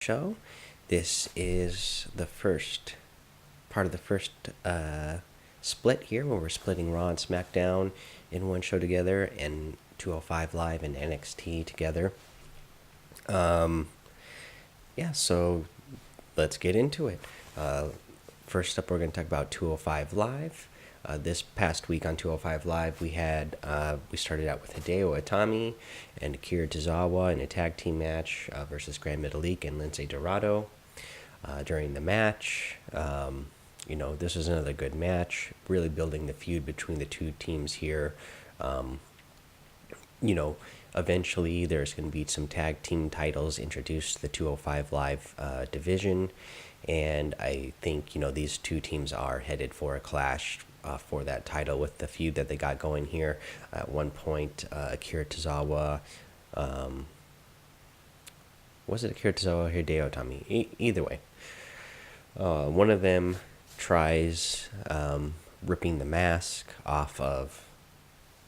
show. This is the first part of the first split here where we're splitting Raw and SmackDown in one show together and 205 Live and NXT together. Yeah, so let's get into it. First up, we're going to talk about 205 Live. This past week on 205 Live, we started out with Hideo Itami and Akira Tozawa in a tag team match versus Grand Metalik and Lince Dorado. During the match, this was another good match, really building the feud between the two teams here. Eventually there's going to be some tag team titles introduced to the 205 Live division, and I think these two teams are headed for a clash for that title with the feud that they got going here. At one point, Akira Tozawa, was it Akira Tozawa or Hideo Itami? Either way, one of them tries ripping the mask off of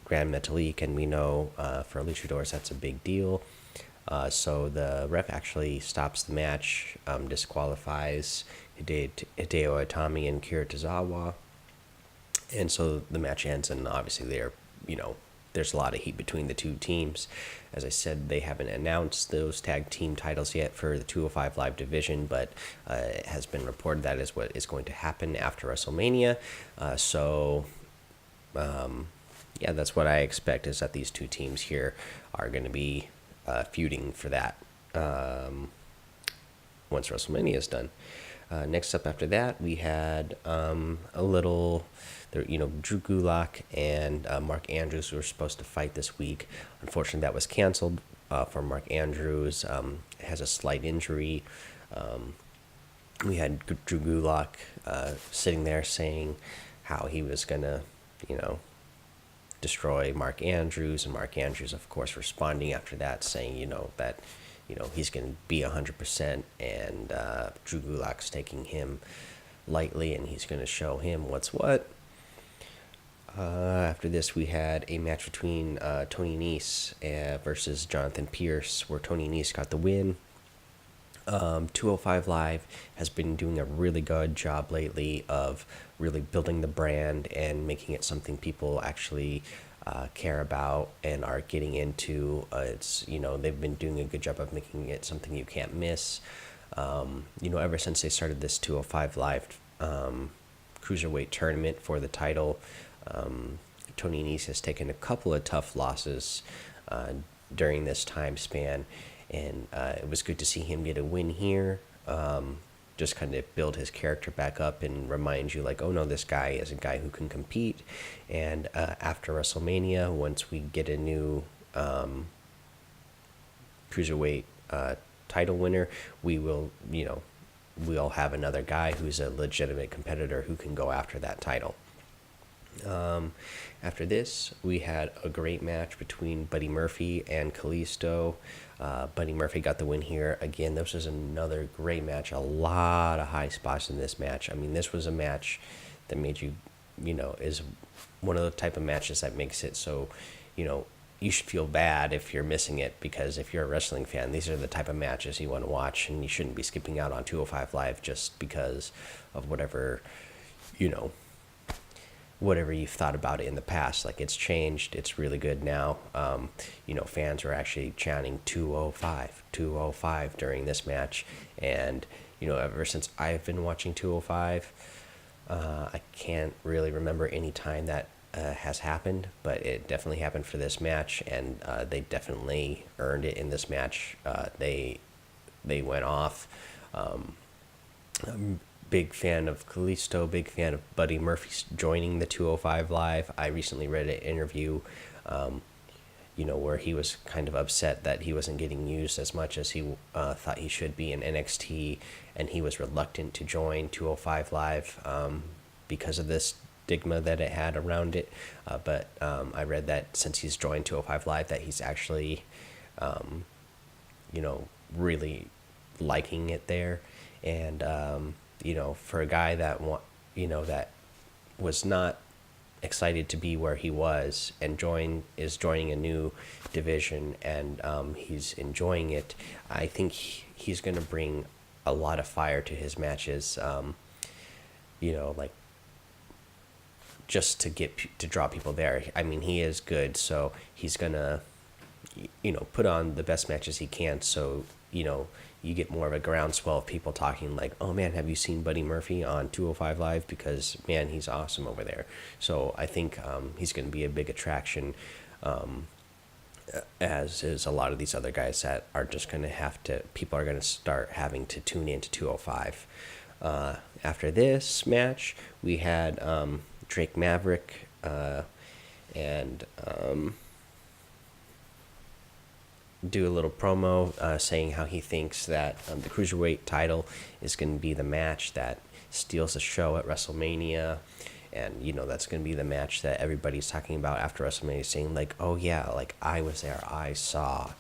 Grand Metalik, and we know for luchadors that's a big deal. So the ref actually stops the match, disqualifies Hideo Itami and Akira Tozawa, and so the match ends. And obviously there's a lot of heat between the two teams. As I said, they haven't announced those tag team titles yet for the 205 Live division, but it has been reported that is what is going to happen after WrestleMania. Yeah, that's what I expect, is that these two teams here are going to be feuding for that once WrestleMania is done. Next up after that, we had Drew Gulak and Mark Andrews were supposed to fight this week. Unfortunately, that was canceled for Mark Andrews. Has a slight injury. We had Drew Gulak sitting there saying how he was going to, destroy Mark Andrews, and Mark Andrews, of course, responding after that, saying, that he's going to be 100%, and Drew Gulak's taking him lightly, and he's going to show him what's what. After this, we had a match between Tony Nese versus Jonathan Pierce, where Tony Nese got the win. 205 Live has been doing a really good job lately of really building the brand and making it something people actually care about and are getting into. They've been doing a good job of making it something you can't miss. Ever since they started this 205 Live cruiserweight tournament for the title, Tony Nese has taken a couple of tough losses during this time span. And it was good to see him get a win here. Just kind of build his character back up and remind you, like, oh no, this guy is a guy who can compete. And after WrestleMania, once we get a new cruiserweight title winner, we'll have another guy who's a legitimate competitor who can go after that title. After this, we had a great match between Buddy Murphy and Kalisto. Buddy Murphy got the win here. Again, this was another great match. A lot of high spots in this match. I mean, this was a match that made you, is one of the type of matches that makes it so, you should feel bad if you're missing it, because if you're a wrestling fan, these are the type of matches you want to watch, and you shouldn't be skipping out on 205 Live just because of whatever you've thought about it in the past. Like, it's changed. It's really good now. Fans are actually chanting 205, 205 during this match. And, ever since I've been watching 205, I can't really remember any time that has happened, but it definitely happened for this match, and they definitely earned it in this match. They went off. Big fan of Kalisto, big fan of Buddy Murphy joining the 205 Live. I recently read an interview, where he was kind of upset that he wasn't getting used as much as he thought he should be in NXT, and he was reluctant to join 205 Live because of this stigma that it had around it. But I read that since he's joined 205 Live, that he's actually, really liking it there. And for a guy that that was not excited to be where he was and joining a new division, and he's enjoying it. I think he's going to bring a lot of fire to his matches. Like just to draw people there. I mean, he is good, so he's gonna put on the best matches he can. So you get more of a groundswell of people talking like, oh man, have you seen Buddy Murphy on 205 Live? Because man, he's awesome over there. So I think he's going to be a big attraction, as is a lot of these other guys that are just going to people are going to start having to tune into 205. After this match, we had Drake Maverick and do a little promo saying how he thinks that the Cruiserweight title is going to be the match that steals the show at WrestleMania. And, that's going to be the match that everybody's talking about after WrestleMania, saying like, oh yeah, like I was there. I saw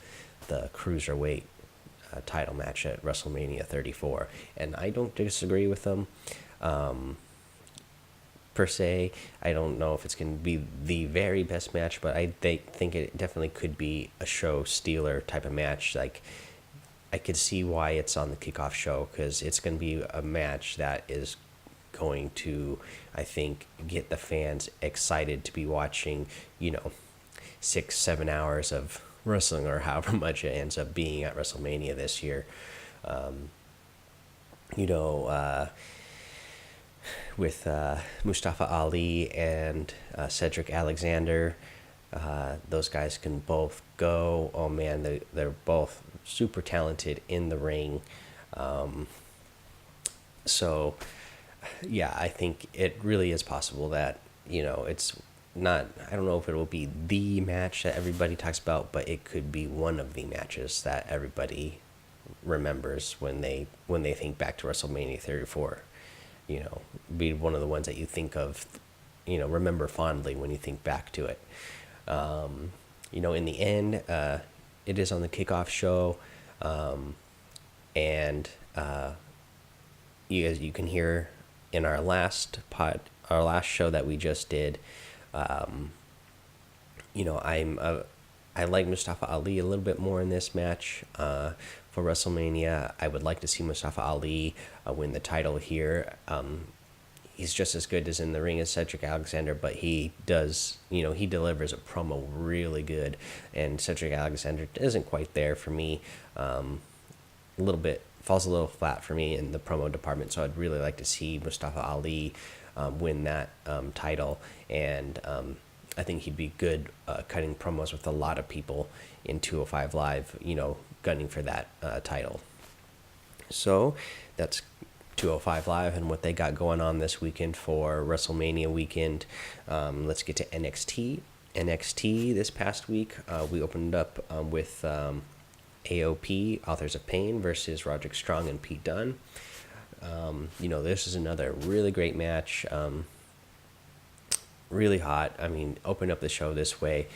the Cruiserweight title match at WrestleMania 34. And I don't disagree with them. Per se, I don't know if it's going to be the very best match, but I think it definitely could be a show stealer type of match. Like, I could see why it's on the kickoff show, because it's going to be a match that is going to, I think, get the fans excited to be watching, 6-7 hours of wrestling, or however much it ends up being at WrestleMania this year. With Mustafa Ali and Cedric Alexander. Those guys can both go. Oh man, they're both super talented in the ring. So, yeah, I think it really is possible that, it's not, I don't know if it will be the match that everybody talks about, but it could be one of the matches that everybody remembers when they think back to WrestleMania 34. Be one of the ones that you think of, remember fondly when you think back to it. In the end, it is on the kickoff show, and you can hear in our last show that we just did. I like Mustafa Ali a little bit more in this match for WrestleMania. I would like to see Mustafa Ali win the title here. He's just as good as in the ring as Cedric Alexander, but he does, he delivers a promo really good, and Cedric Alexander isn't quite there for me. Falls a little flat for me in the promo department, so I'd really like to see Mustafa Ali win that title, and I think he'd be good cutting promos with a lot of people in 205 Live, gunning for that title. So that's 205 Live and what they got going on this weekend for WrestleMania weekend. Let's get to NXT. NXT this past week, we opened up with AOP, Authors of Pain, versus Roderick Strong and Pete Dunne. This is another really great match. Really hot. I mean, open up the show this way,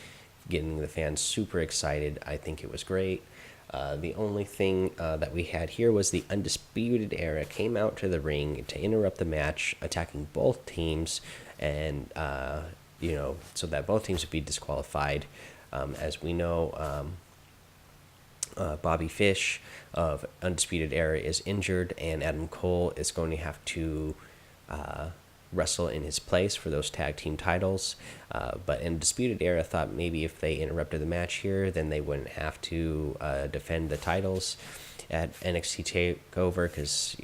getting the fans super excited. I think it was great. The only thing that we had here was the Undisputed Era came out to the ring to interrupt the match, attacking both teams, and so that both teams would be disqualified. As we know, Bobby Fish of Undisputed Era is injured, and Adam Cole is going to have to wrestle in his place for those tag team titles. But Undisputed Era thought maybe if they interrupted the match here, then they wouldn't have to defend the titles at NXT Takeover, because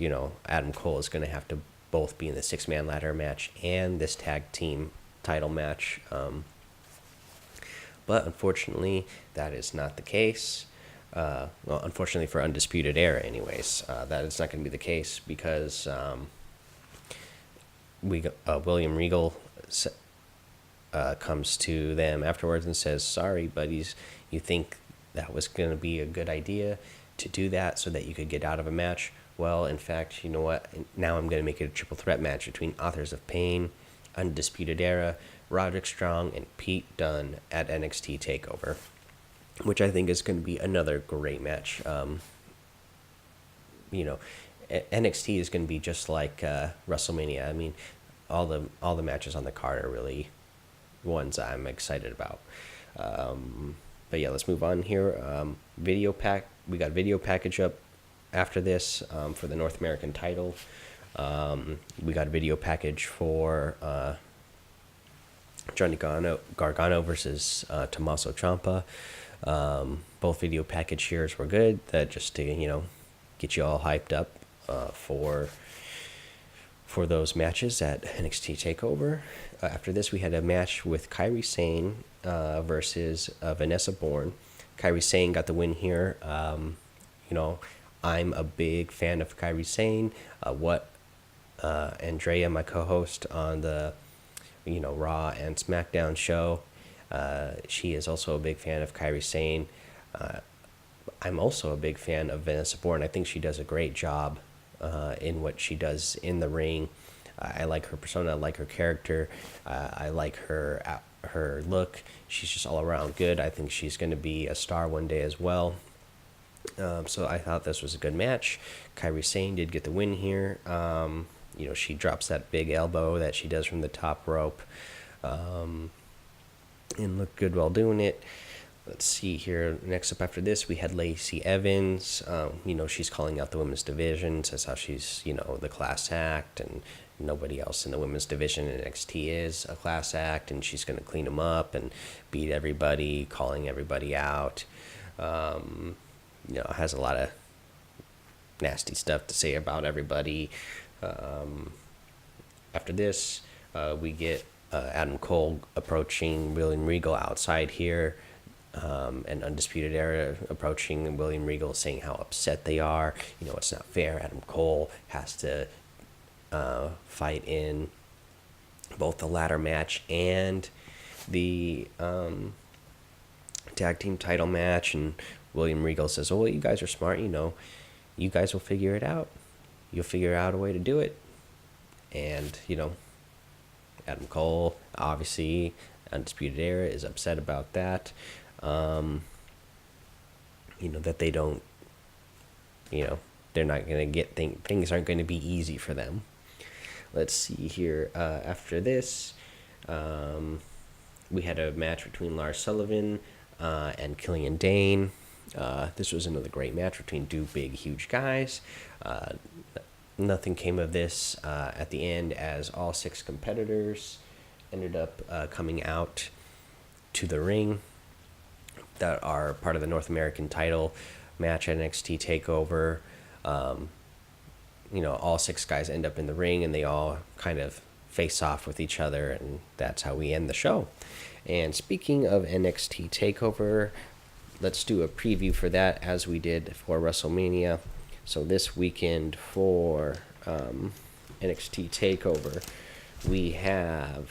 Adam Cole is going to have to both be in the 6-man ladder match and this tag team title match. But unfortunately, that is not the case. Unfortunately for Undisputed Era anyways, that is not going to be the case, because William Regal comes to them afterwards and says, sorry, buddies, you think that was going to be a good idea to do that so that you could get out of a match? Well, in fact, you know what? Now I'm going to make it a triple threat match between Authors of Pain, Undisputed Era, Roderick Strong, and Pete Dunne at NXT TakeOver, which I think is going to be another great match. NXT is going to be just like WrestleMania. I mean, all the matches on the card are really ones I'm excited about. But yeah, let's move on here. Video pack. We got video package up after this for the North American title. We got a video package for Johnny Gargano versus Tommaso Ciampa. Both video package here's were good. That just to get you all hyped up for those matches at NXT Takeover. After this, we had a match with Kairi Sane versus Vanessa Bourne. Kairi Sane got the win here. I'm a big fan of Kairi Sane. Andrea, my co-host on the Raw and SmackDown show, she is also a big fan of Kairi Sane. I'm also a big fan of Vanessa Bourne. I think she does a great job in what she does in the ring. I like her persona. I like her character. I like her look. She's just all around good. I think she's going to be a star one day as well. So I thought this was a good match. Kairi Sane did get the win here. She drops that big elbow that she does from the top rope, and looked good while doing it. Let's see here. Next up after this, we had Lacey Evans. She's calling out the women's division, says how she's, the class act, and nobody else in the women's division in NXT is a class act, and she's going to clean them up and beat everybody, calling everybody out. Has a lot of nasty stuff to say about everybody. After this, we get Adam Cole approaching William Regal outside here, and Undisputed Era approaching William Regal, saying how upset they are. It's not fair. Adam Cole has to fight in both the ladder match and the tag team title match. And William Regal says, "Oh, well, you guys are smart. You guys will figure it out. You'll figure out a way to do it." And, Adam Cole, obviously, Undisputed Era, is upset about that. That they don't, they're not going to get things aren't going to be easy for them. Let's see here. After this, we had a match between Lars Sullivan and Killian Dane. This was another great match between two big, huge guys. Nothing came of this at the end, as all 6 competitors ended up coming out to the ring that are part of the North American title match at NXT TakeOver. All 6 guys end up in the ring, and they all kind of face off with each other, and that's how we end the show. And speaking of NXT TakeOver, let's do a preview for that as we did for WrestleMania. So this weekend for NXT TakeOver, we have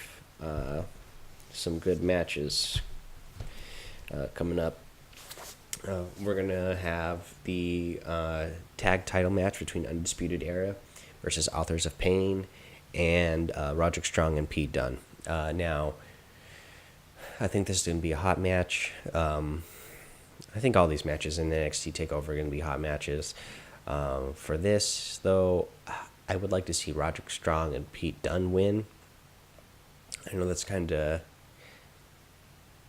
some good matches coming up. We're going to have the tag title match between Undisputed Era versus Authors of Pain and Roderick Strong and Pete Dunne. Now, I think this is going to be a hot match. I think all these matches in NXT TakeOver are going to be hot matches. For this, though, I would like to see Roderick Strong and Pete Dunne win. I know that's kind of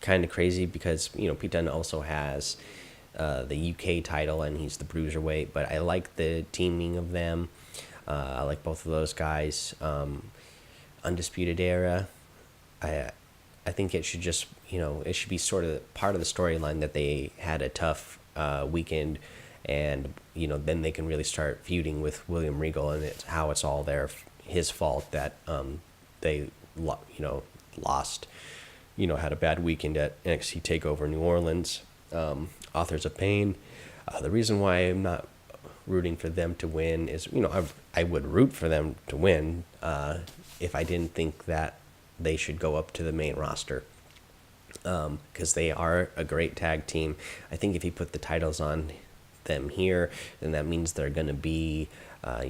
crazy because, Pete Dunne also has the UK title, and he's the Bruiserweight, but I like the teaming of them. I like both of those guys. Undisputed Era, I think it should just, it should be sort of part of the storyline that they had a tough weekend, and, then they can really start feuding with William Regal, and it's all his fault that they, lost, had a bad weekend at NXT TakeOver New Orleans. Authors of Pain, the reason why I'm not rooting for them to win is, I would root for them to win if I didn't think that they should go up to the main roster, because they are a great tag team. I think if you put the titles on them here, then that means they're going to be, at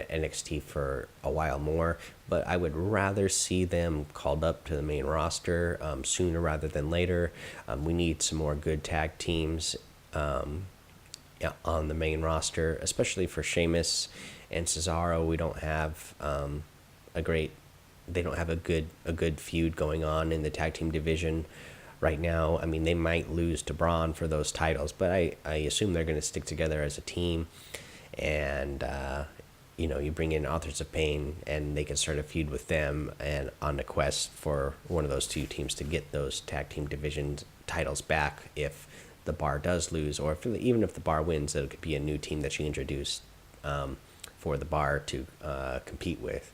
NXT for a while more. But I would rather see them called up to the main roster sooner rather than later. We need some more good tag teams on the main roster, especially for Sheamus and Cesaro. We don't have a great they don't have a good feud going on in the tag team division right now. I mean, they might lose to Braun for those titles, but I assume they're going to stick together as a team. And you bring in Authors of Pain, and they can start a feud with them, and on a quest for one of those two teams to get those tag team division titles back if the Bar does lose, or even if the Bar wins, it could be a new team that you introduce for the Bar to compete with.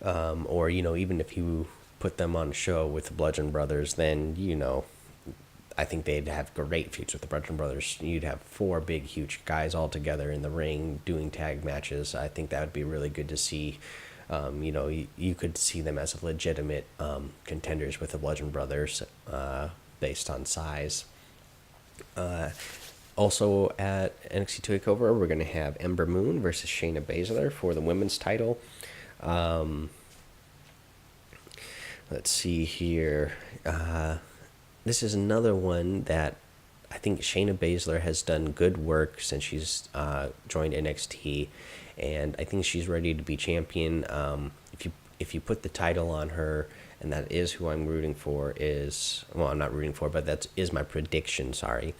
Or even if you put them on a show with the Bludgeon Brothers, then I think they'd have great feuds with the Bludgeon Brothers. You'd have four big, huge guys all together in the ring doing tag matches. I think that would be really good to see. You could see them as legitimate contenders with the Bludgeon Brothers based on size. Also at NXT Takeover, we're going to have Ember Moon versus Shayna Baszler for the women's title. Let's see here. This is another one that I think Shayna Baszler has done good work since she's joined NXT, and I think she's ready to be champion. If you put the title on her, and that is who I'm rooting for, I'm not rooting for, but that is my prediction. Sorry,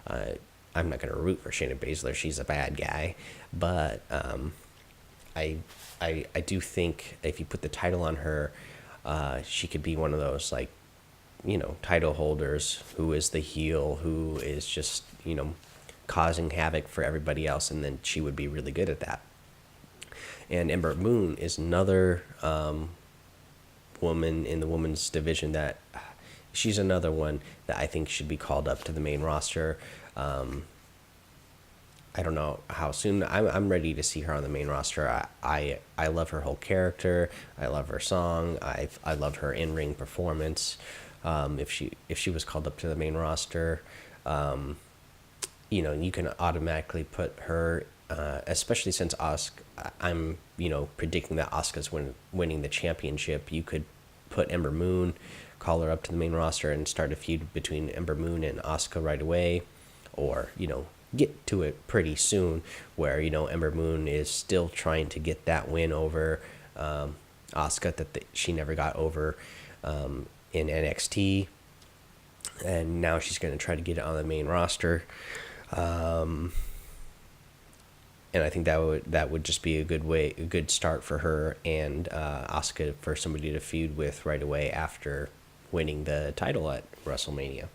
I'm not going to root for Shayna Baszler. She's a bad guy, but I do think if you put the title on her, she could be one of those title holders who is the heel, who is just causing havoc for everybody else, and then she would be really good at that. And Ember Moon is another woman in the women's division that she's another one that I think should be called up to the main roster. I don't know how soon. I'm ready to see her on the main roster. I love her whole character. I love her song. I love her in-ring performance. If she was called up to the main roster, you can automatically put her, especially since I'm predicting that Asuka's winning the championship. You could put Ember Moon, call her up to the main roster, and start a feud between Ember Moon and Asuka right away, or get to it pretty soon, where Ember Moon is still trying to get that win over Asuka that she never got over in NXT, and now she's going to try to get it on the main roster, and I think that would just be a good start for her and Asuka, for somebody to feud with right away after winning the title at WrestleMania.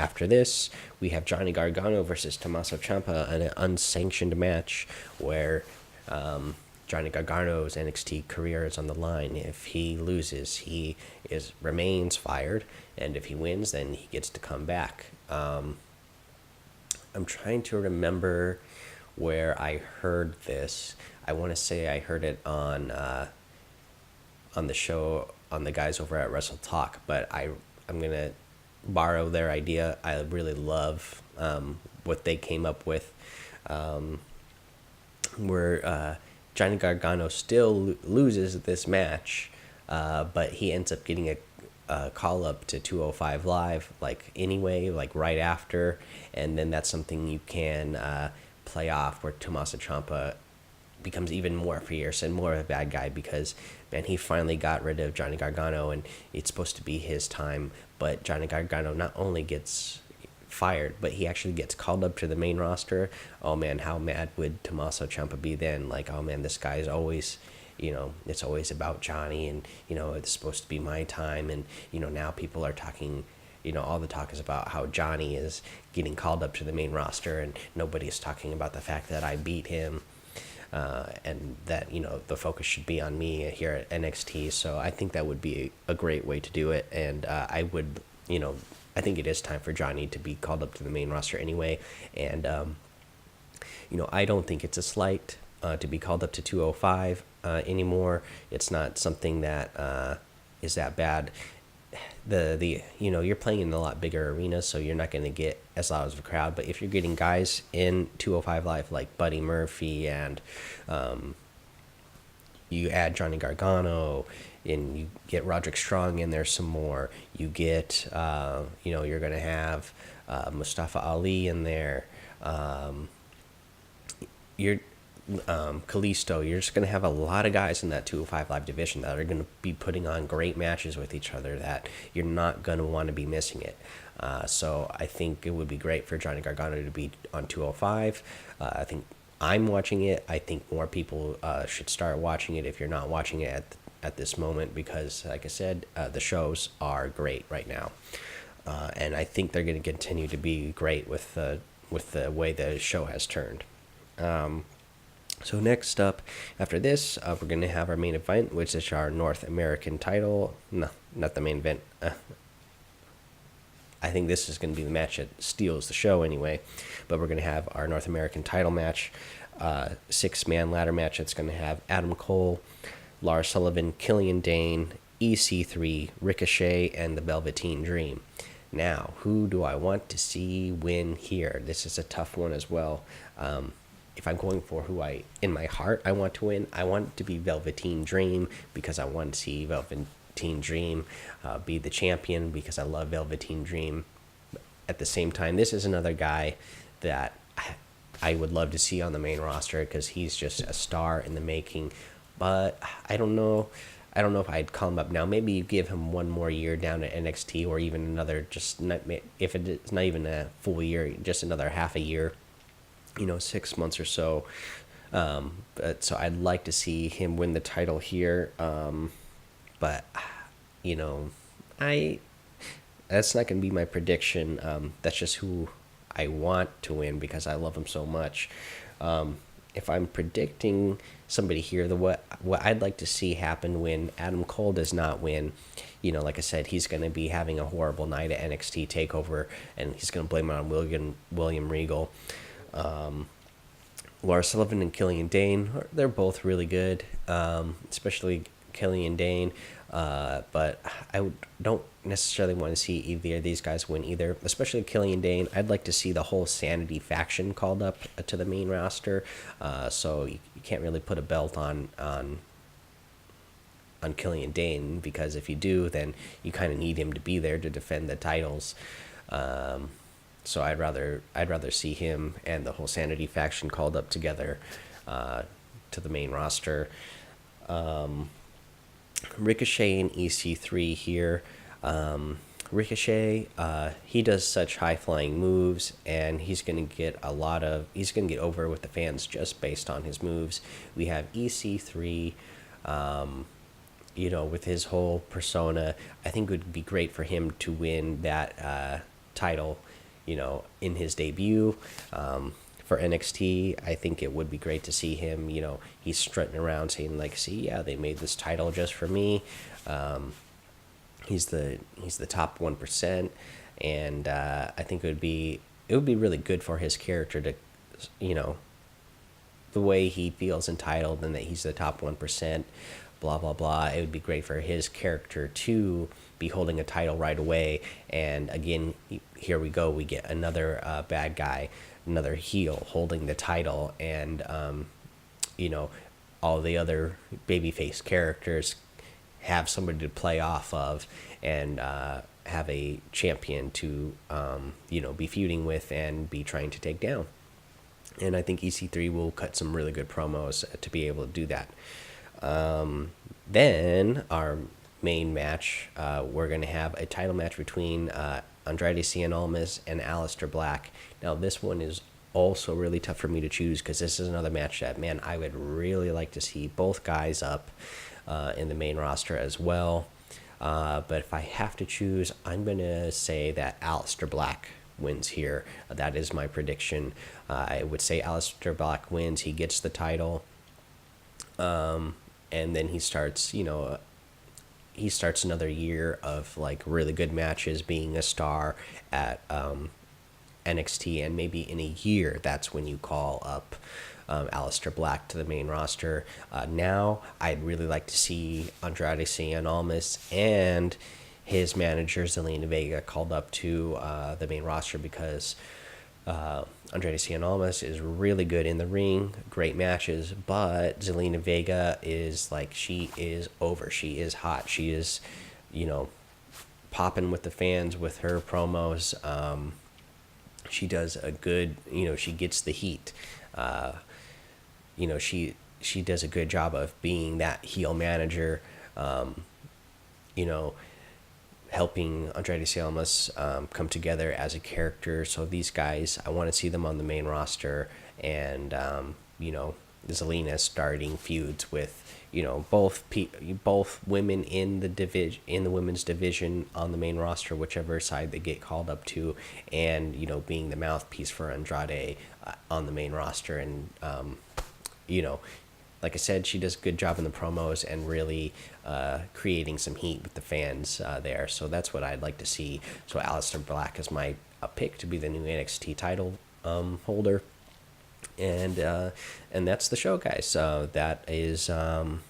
After this, we have Johnny Gargano versus Tommaso Ciampa in an unsanctioned match where Johnny Gargano's NXT career is on the line. If he loses, he remains fired, and if he wins, then he gets to come back. I'm trying to remember where I heard this. I want to say I heard it on the show, on the guys over at Wrestle Talk, but I'm gonna borrow their idea. I really love what they came up with, where Johnny Gargano still loses this match, but he ends up getting a call up to 205 Live anyway, right after, and then that's something you can play off, where Tommaso Ciampa becomes even more fierce and more of a bad guy, because he finally got rid of Johnny Gargano, and it's supposed to be his time, but Johnny Gargano not only gets fired, but he actually gets called up to the main roster. Oh man, how mad would Tommaso Ciampa be then? Oh man, this guy is always, it's always about Johnny, and it's supposed to be my time, and now people are talking, all the talk is about how Johnny is getting called up to the main roster, and nobody is talking about the fact that I beat him. And that the focus should be on me here at NXT. So I think that would be a great way to do it, and I would, I think it is time for Johnny to be called up to the main roster anyway. And I don't think it's a slight to be called up to 205 anymore. It's not something that is that bad. You're playing in a lot bigger arenas, so you're not going to get as loud of a crowd, but if you're getting guys in 205 Live like Buddy Murphy, and you add Johnny Gargano, and you get Roderick Strong in there some more, you get you're going to have Mustafa Ali in there, you're Kalisto. You're just going to have a lot of guys in that 205 Live division that are going to be putting on great matches with each other that you're not going to want to be missing it. So I think it would be great for Johnny Gargano to be on 205. I think I'm watching it. I think more people should start watching it if you're not watching it at this moment, because, like I said, the shows are great right now. And I think they're going to continue to be great with the way the show has turned. So next up, after this, we're going to have our main event, which is our North American title. No, not the main event. I think this is going to be the match that steals the show anyway. But we're going to have our North American title match, 6-man ladder match. It's going to have Adam Cole, Lars Sullivan, Killian Dane, EC3, Ricochet, and the Velveteen Dream. Now, who do I want to see win here? This is a tough one as well. If I'm going for who in my heart I want to win, I want it to be Velveteen Dream, because I want to see Velveteen Dream be the champion, because I love Velveteen Dream. At the same time, this is another guy that I would love to see on the main roster, because he's just a star in the making. But I don't know if I'd call him up now. Maybe you give him one more year down at NXT, or even another, if it's not even a full year, just another half a year, 6 months or so. But so I'd like to see him win the title here. But that's not going to be my prediction. That's just who I want to win, because I love him so much. If I'm predicting somebody here, what I'd like to see happen when Adam Cole does not win, like I said, he's going to be having a horrible night at NXT Takeover, and he's going to blame it on William Regal. Lars Sullivan and Killian Dane, they're both really good, especially Killian Dane. But I don't necessarily want to see either of these guys win either, especially Killian Dane. I'd like to see the whole Sanity faction called up to the main roster. So you can't really put a belt on Killian Dane, because if you do, then you kind of need him to be there to defend the titles. So I'd rather see him and the whole Sanity faction called up together to the main roster. Ricochet and EC3 here. Ricochet, he does such high flying moves, and he's gonna get over with the fans just based on his moves. We have EC3, with his whole persona. I think it would be great for him to win that title, in his debut. For NXT, I think it would be great to see him, he's strutting around saying, like, see, yeah, they made this title just for me. He's the top 1%, and I think it would be really good for his character to, the way he feels entitled and that he's the top 1%, blah, blah, blah. It would be great for his character to be holding a title right away. And again, here we go. We get another bad guy, another heel holding the title, and all the other babyface characters have somebody to play off of, and have a champion to be feuding with and be trying to take down. And I think EC3 will cut some really good promos to be able to do that. Then our main match, we're going to have a title match between Andrade Cien Almas and Aleister Black. Now, this one is also really tough for me to choose, because this is another match that, man, I would really like to see both guys up in the main roster as well. But if I have to choose, I'm going to say that Aleister Black wins here. That is my prediction. I would say Aleister Black wins. He gets the title. And then he starts another year of like really good matches, being a star at NXT, and maybe in a year that's when you call up Aleister Black to the main roster. Now I'd really like to see Andrade Cien Almas and his manager Zelina Vega called up to the main roster, because Andrade Cien Almas is really good in the ring, great matches, but Zelina Vega is like, she is over. She is hot. She is, popping with the fans with her promos. She does a good, she gets the heat. she does a good job of being that heel manager, you know, helping Andrade Cien come together as a character. So these guys, I want to see them on the main roster, and Zelina starting feuds with both women in the women's division on the main roster, whichever side they get called up to, and being the mouthpiece for Andrade on the main roster, and you know like I said, she does a good job in the promos and really creating some heat with the fans there. So that's what I'd like to see. So Aleister Black is my pick to be the new NXT title holder, and that's the show, guys. That is all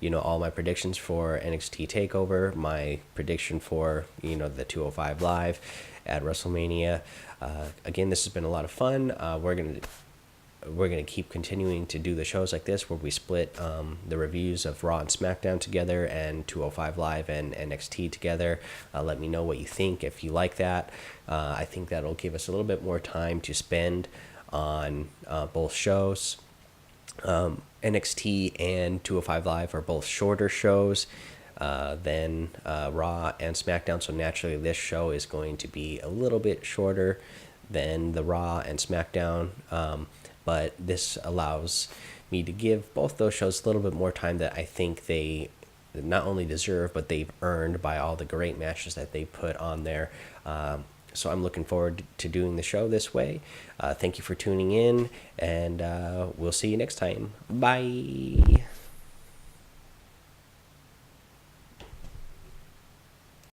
my predictions for NXT Takeover. My prediction for the 205 Live at WrestleMania. Again, this has been a lot of fun. We're gonna keep continuing to do the shows like this, where we split the reviews of Raw and SmackDown together, and 205 Live and NXT together. Let me know what you think, if you like that. I think that'll give us a little bit more time to spend on both shows. NXT and 205 Live are both shorter shows than Raw and SmackDown, so naturally this show is going to be a little bit shorter than the Raw and SmackDown. But this allows me to give both those shows a little bit more time that I think they not only deserve, but they've earned by all the great matches that they put on there. So I'm looking forward to doing the show this way. Thank you for tuning in, and we'll see you next time. Bye.